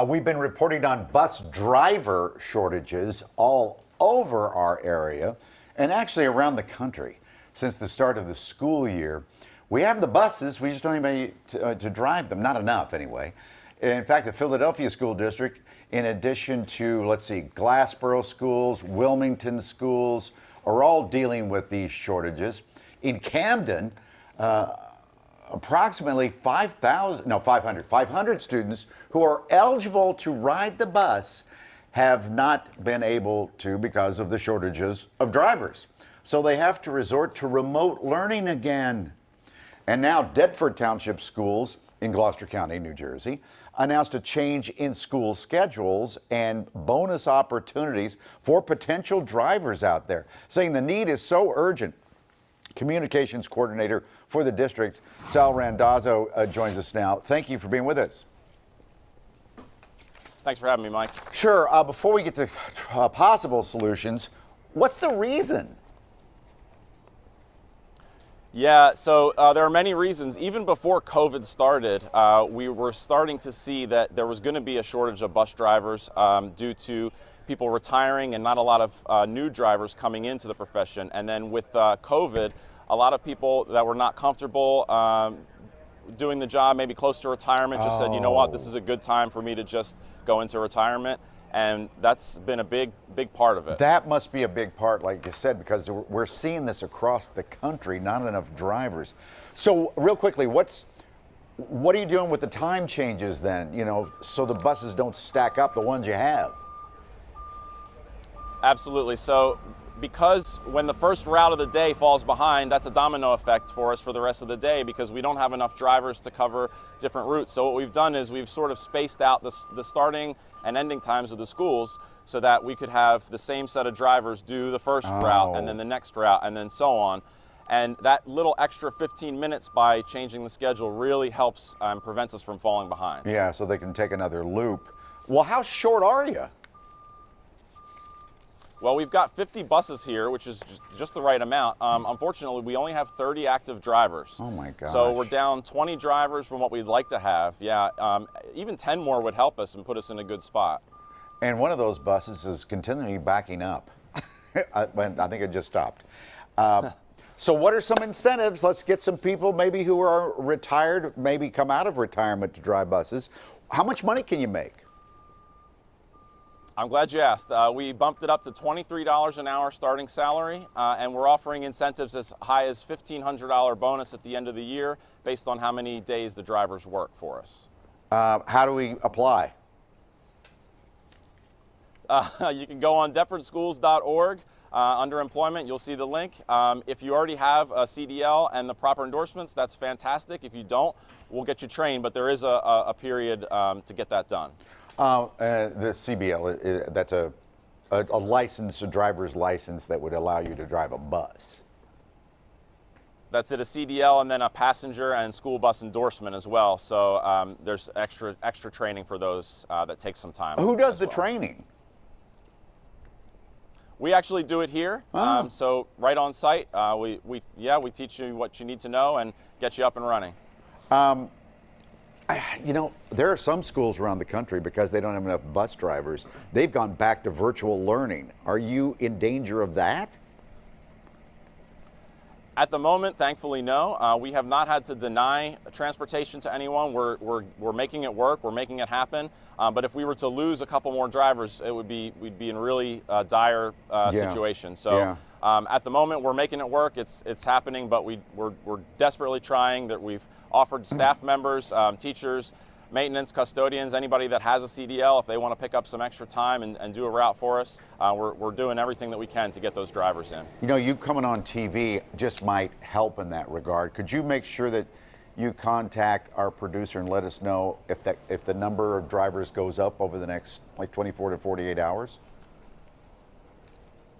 We've been reporting on bus driver shortages all over our area and actually around the country since the start of the school year. We have the buses, we just don't have anybody to drive them, not enough anyway. In fact, the Philadelphia School District, in addition to, let's see, Glassboro schools, Wilmington schools, are all dealing with these shortages. In Camden, approximately 500 students who are eligible to ride the bus have not been able to because of the shortages of drivers. So they have to resort to remote learning again. And now Deptford Township Schools in Gloucester County, New Jersey, announced a change in school schedules and bonus opportunities for potential drivers out there, saying the need is so urgent. Communications coordinator for the district, Sal Randazzo, joins us now. Thank you for being with us. Thanks for having me, Mike. Sure. Before we get to possible solutions, what's the reason? Yeah, so there are many reasons. Even before COVID started, we were starting to see that there was going to be a shortage of bus drivers due to people retiring and not a lot of new drivers coming into the profession. And then with COVID, a lot of people that were not comfortable doing the job, maybe close to retirement, just said, you know what, this is a good time for me to just go into retirement. And that's been a big part of it. That must be a big part, like you said, because we're seeing this across the country, not enough drivers. So real quickly, what are you doing with the time changes then, you know, so the buses don't stack up the ones you have? Absolutely. So because when the first route of the day falls behind, that's a domino effect for us for the rest of the day because we don't have enough drivers to cover different routes. So what we've done is we've sort of spaced out the starting and ending times of the schools so that we could have the same set of drivers do the first route and then the next route and then so on. And that little extra 15 minutes by changing the schedule really helps and prevents us from falling behind. Yeah, so they can take another loop. Well, how short are you? Well, we've got 50 buses here, which is just the right amount. Unfortunately, we only have 30 active drivers. Oh my gosh. So we're down 20 drivers from what we'd like to have. Yeah, even 10 more would help us and put us in a good spot. And one of those buses is continually backing up. I think it just stopped. So what are some incentives? Let's get some people maybe who are retired, maybe come out of retirement to drive buses. How much money can you make? I'm glad you asked. We bumped it up to $23 an hour starting salary, and we're offering incentives as high as $1,500 bonus at the end of the year based on how many days the drivers work for us. How do we apply? You can go on deptfordschools.org. Under employment, you'll see the link. If you already have a CDL and the proper endorsements, that's fantastic. If you don't, we'll get you trained, but there is a period to get that done. The CBL, that's a license, a driver's license that would allow you to drive a bus. That's it, a CDL and then a passenger and school bus endorsement as well. So there's extra training for those that takes some time. Who does the training? We actually do it here. So right on site, we teach you what you need to know and get you up and running. You know, there are some schools around the country, because they don't have enough bus drivers, they've gone back to virtual learning. Are you in danger of that? At the moment, thankfully, no. We have not had to deny transportation to anyone. We're making it work. We're making it happen. But if we were to lose a couple more drivers, we'd be in a really dire situation. So at the moment, we're making it work. It's happening, but we're desperately trying. That we've offered staff members, teachers, maintenance, custodians, anybody that has a CDL, if they want to pick up some extra time and do a route for us, we're doing everything that we can to get those drivers in. You know, you coming on TV just might help in that regard. Could you make sure that you contact our producer and let us know if the number of drivers goes up over the next like 24 to 48 hours?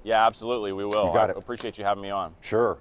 Yeah, absolutely, we will. You got it. I appreciate you having me on. Sure.